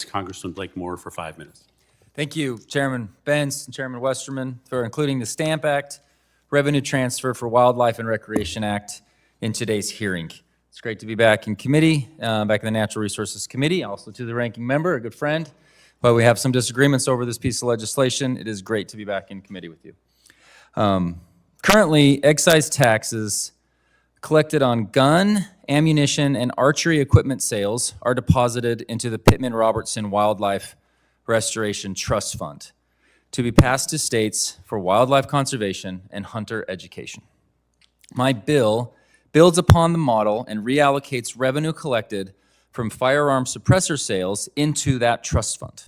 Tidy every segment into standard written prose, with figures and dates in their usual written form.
Congressman Blake Moore for 5 minutes. Thank you, Chairman Benz and Chairman Westerman, for including the STAMP Act, Revenue Transfer for Wildlife and Recreation Act in today's hearing. It's great to be back in committee, back in the Natural Resources Committee, also to the ranking member, a good friend. While we have some disagreements over this piece of legislation, it is great to be back in committee with you. Currently, excise taxes collected on gun, ammunition, and archery equipment sales are deposited into the Pittman-Robertson Wildlife Restoration Trust Fund to be passed to states for wildlife conservation and hunter education. My bill builds upon the model and reallocates revenue collected from firearm suppressor sales into that trust fund,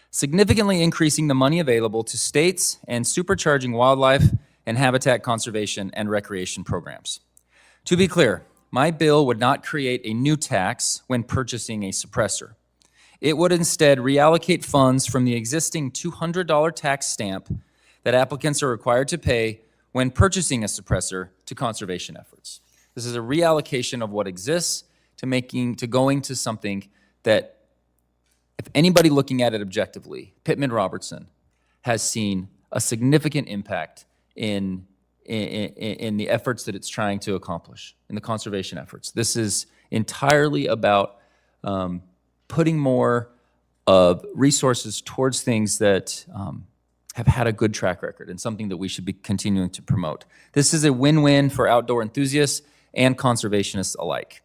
significantly increasing the money available to states and supercharging wildlife and habitat conservation and recreation programs. To be clear, my bill would not create a new tax when purchasing a suppressor. It would instead reallocate funds from the existing $200 tax stamp that applicants are required to pay when purchasing a suppressor to conservation efforts. This is a reallocation of what exists to going to something that, if anybody looking at it objectively, Pittman-Robertson has seen a significant impact in the efforts that it's trying to accomplish, in the conservation efforts. This is entirely about putting more of resources towards things that have had a good track record and something that we should be continuing to promote. This is a win-win for outdoor enthusiasts and conservationists alike.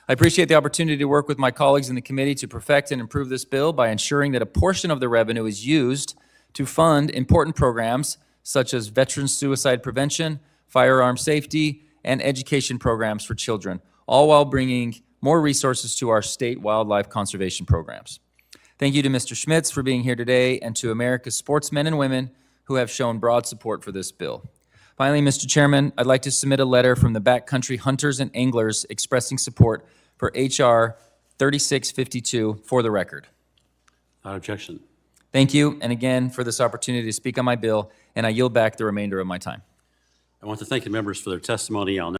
I appreciate the opportunity to work with my colleagues in the committee to perfect and improve this bill by ensuring that a portion of the revenue is used to fund important programs such as veteran suicide prevention, firearm safety, and education programs for children, all while bringing more resources to our state wildlife conservation programs. Thank you to Mr. Schmitz for being here today and to America's sportsmen and women who have shown broad support for this bill. Finally, Mr. Chairman, I'd like to submit a letter from the backcountry hunters and anglers expressing support for H.R. 3652 for the record. Without objection. Thank you, and again, for this opportunity to speak on my bill, and I yield back the remainder of my time. I want to thank the members for their testimony. I'll now